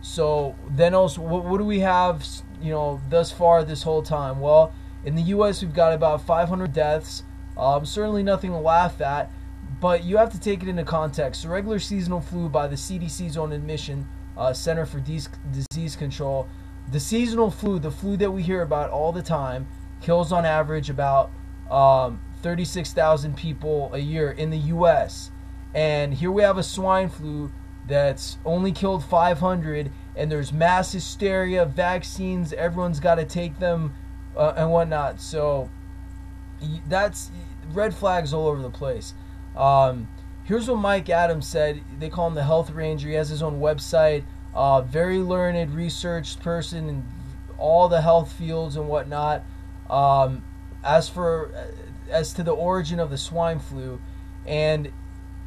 So then also, what do we have, thus far this whole time? Well, in the U.S. we've got about 500 deaths. Certainly nothing to laugh at, but you have to take it into context. So regular seasonal flu, by the CDC's own admission, Center for Disease Control, the seasonal flu, the flu that we hear about all the time, kills on average about 36,000 people a year in the U.S. And here we have a swine flu that's only killed 500, and there's mass hysteria, vaccines, everyone's got to take them and whatnot. So that's red flags all over the place. Here's what Mike Adams said. They call him the Health Ranger. He has his own website. Very learned, researched person in all the health fields and whatnot. As to the origin of the swine flu, and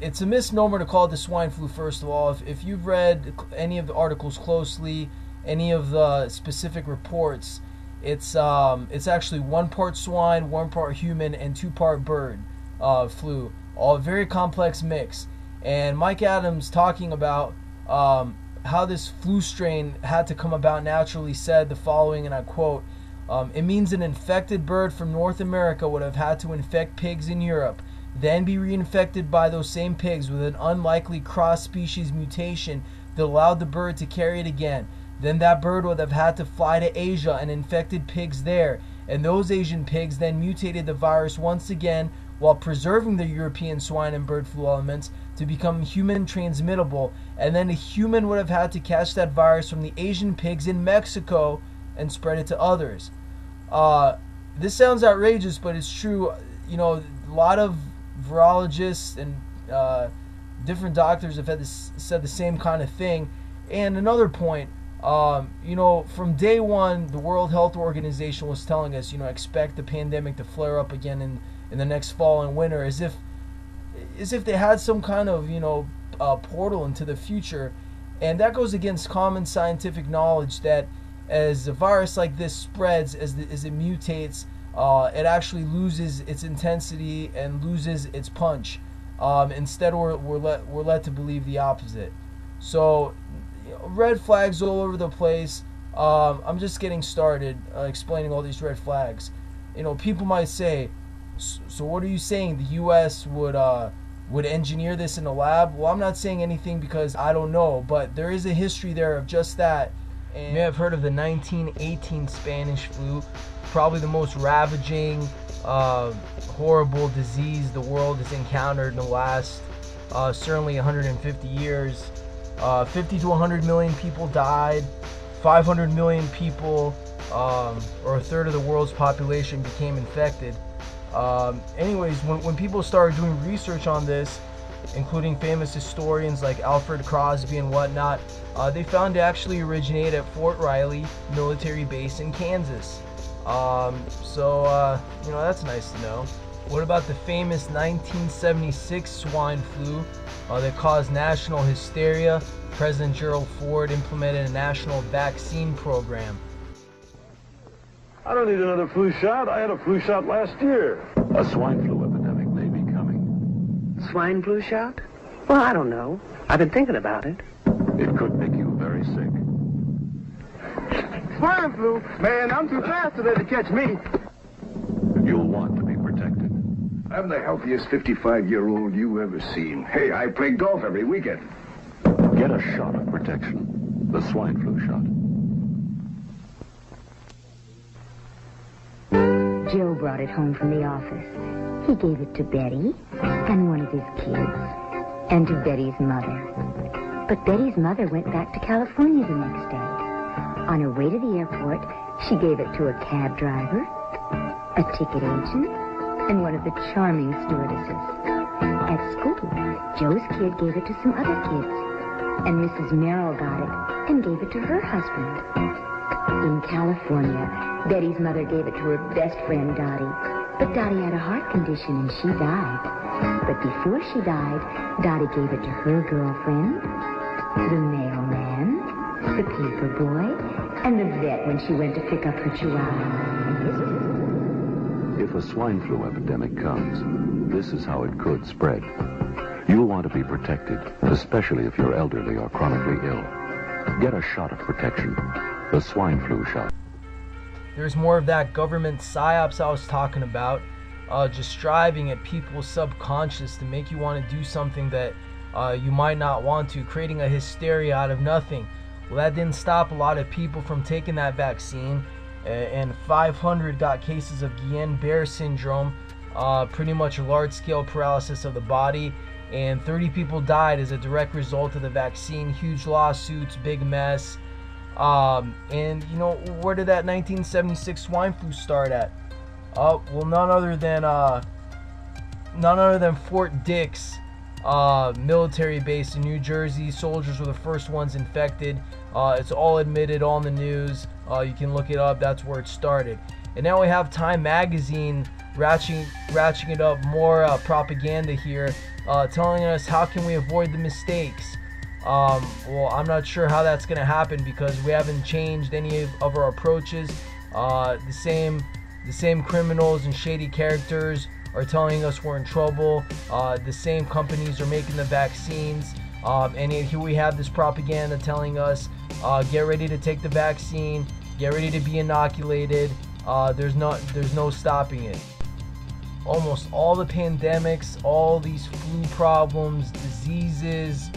it's a misnomer to call it the swine flu, first of all. If you've read any of the articles closely, any of the specific reports, it's actually 1 part swine, 1 part human, and 2 part bird flu. All a very complex mix. And Mike Adams, talking about how this flu strain had to come about naturally, said the following, and I quote, "It means an infected bird from North America would have had to infect pigs in Europe, then be reinfected by those same pigs with an unlikely cross-species mutation that allowed the bird to carry it again. Then that bird would have had to fly to Asia and infected pigs there, and those Asian pigs then mutated the virus once again while preserving the European swine and bird flu elements to become human transmittable, and then a human would have had to catch that virus from the Asian pigs in Mexico and spread it to others." This sounds outrageous, but it's true. A lot of virologists and different doctors have said the same kind of thing. And another point, from day one, the World Health Organization was telling us, expect the pandemic to flare up again in the next fall and winter, as if they had some kind of, portal into the future. And that goes against common scientific knowledge that as a virus like this spreads, as it mutates, it actually loses its intensity and loses its punch. Instead, we're led to believe the opposite. So, red flags all over the place. I'm just getting started explaining all these red flags. People might say, so what are you saying? The U.S. would engineer this in a lab? Well, I'm not saying anything because I don't know, but there is a history there of just that. And you may have heard of the 1918 Spanish flu, probably the most ravaging, horrible disease the world has encountered in the last certainly 150 years. 50 to 100 million people died, 500 million people, or a third of the world's population, became infected. Anyways, when people started doing research on this, including famous historians like Alfred Crosby and whatnot, they found it actually originate at Fort Riley military base in Kansas. That's nice to know. What about the famous 1976 swine flu that caused national hysteria? President Gerald Ford implemented a national vaccine program. I don't need another flu shot. I had a flu shot last year. A swine flu epidemic may be coming. Swine flu shot? Well, I don't know. I've been thinking about it. It could make you very sick. Swine flu? Man, I'm too fast today to catch me. You'll want to be protected. I'm the healthiest 55-year-old you ever seen. Hey, I play golf every weekend. Get a shot of protection. The swine flu shot. Joe brought it home from the office. He gave it to Betty and one of his kids, and to Betty's mother. But Betty's mother went back to California the next day. On her way to the airport, she gave it to a cab driver, a ticket agent, and one of the charming stewardesses. At school, Joe's kid gave it to some other kids, and Mrs. Merrill got it and gave it to her husband. In California, Betty's mother gave it to her best friend, Dottie. But Dottie had a heart condition and she died. But before she died, Dottie gave it to her girlfriend, the mailman, the paper boy, and the vet when she went to pick up her chihuahua. If a swine flu epidemic comes, this is how it could spread. You'll want to be protected, especially if you're elderly or chronically ill. Get a shot of protection. The swine flu shot. There's more of that government psyops I was talking about, just striving at people's subconscious to make you want to do something that you might not want to, creating a hysteria out of nothing. Well, that didn't stop a lot of people from taking that vaccine, and 500 got cases of Guillain-Barré syndrome, pretty much a large-scale paralysis of the body, and 30 people died as a direct result of the vaccine. Huge lawsuits, big mess. And you know, where did that 1976 swine flu start at? Well, none other than Fort Dix military base in New Jersey. Soldiers were the first ones infected. It's all admitted, all in the news. You can look it up. That's where it started. And now we have Time Magazine ratcheting it up, more propaganda here, telling us how can we avoid the mistakes. Well, I'm not sure how that's going to happen because we haven't changed any of our approaches. The same criminals and shady characters are telling us we're in trouble. The same companies are making the vaccines. And here we have this propaganda telling us, get ready to take the vaccine, get ready to be inoculated. There's no stopping it. Almost all the pandemics, all these flu problems, diseases,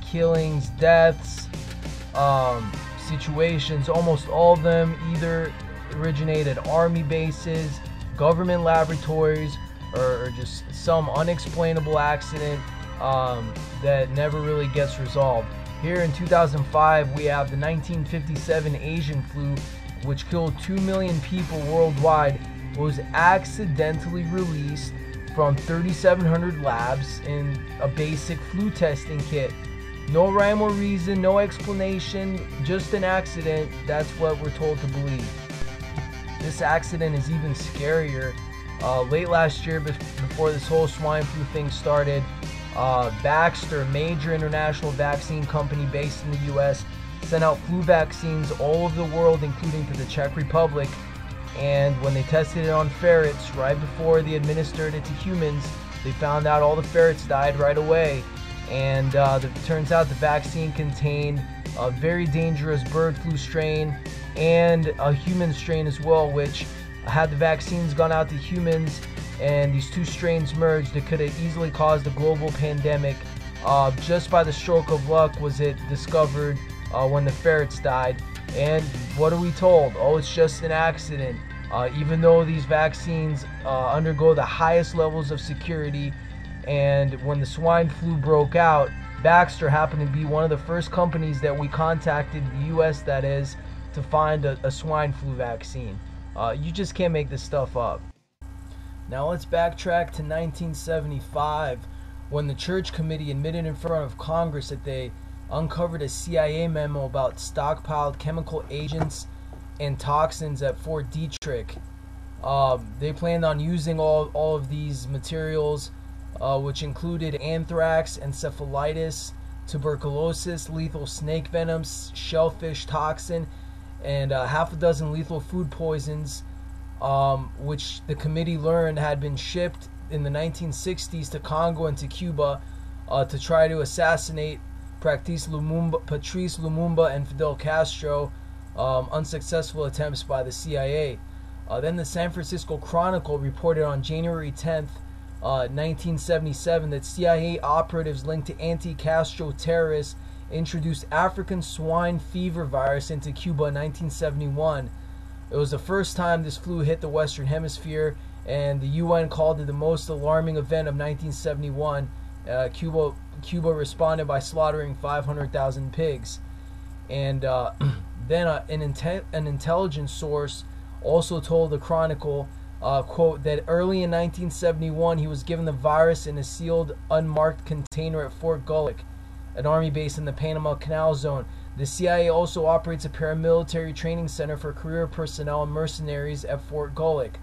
killings, deaths, situations, almost all of them either originated army bases, government laboratories, or just some unexplainable accident that never really gets resolved. Here in 2005, we have the 1957 Asian flu, which killed 2 million people worldwide, was accidentally released from 3,700 labs in a basic flu testing kit. No rhyme or reason, no explanation, just an accident. That's what we're told to believe. This accident is even scarier. Late last year, before this whole swine flu thing started, Baxter, major international vaccine company based in the US, sent out flu vaccines all over the world, including to the Czech Republic. And when they tested it on ferrets, right before they administered it to humans, they found out all the ferrets died right away. And it turns out the vaccine contained a very dangerous bird flu strain and a human strain as well, which had the vaccines gone out to humans and these two strains merged, it could have easily caused a global pandemic. Just by the stroke of luck was it discovered when the ferrets died. And what are we told? Oh, it's just an accident. Even though these vaccines undergo the highest levels of security, and when the swine flu broke out, Baxter happened to be one of the first companies that we contacted, the US that is, to find a swine flu vaccine. You just can't make this stuff up. Now let's backtrack to 1975, when the Church Committee admitted in front of Congress that they uncovered a CIA memo about stockpiled chemical agents and toxins at Fort Detrick. They planned on using all of these materials, which included anthrax, encephalitis, tuberculosis, lethal snake venom, shellfish toxin, and half a dozen lethal food poisons, which the committee learned had been shipped in the 1960s to Congo and to Cuba to try to assassinate Patrice Lumumba and Fidel Castro, unsuccessful attempts by the CIA. Then the San Francisco Chronicle reported on January 10th, 1977 that CIA operatives linked to anti-Castro terrorists introduced African swine fever virus into Cuba in 1971. It was the first time this flu hit the Western Hemisphere, and the UN called it the most alarming event of 1971. Cuba responded by slaughtering 500,000 pigs. And then an intelligence source also told the Chronicle, quote, that early in 1971 he was given the virus in a sealed, unmarked container at Fort Gulick, an army base in the Panama Canal Zone. The CIA also operates a paramilitary training center for career personnel and mercenaries at Fort Gulick.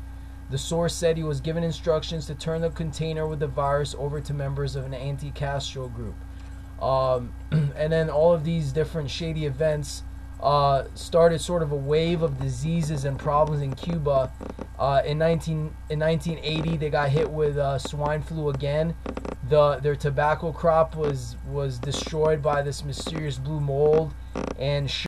The source said he was given instructions to turn the container with the virus over to members of an anti-Castro group. And then all of these different shady events started sort of a wave of diseases and problems in Cuba. In 1980, they got hit with swine flu again. Their tobacco crop was destroyed by this mysterious blue mold, and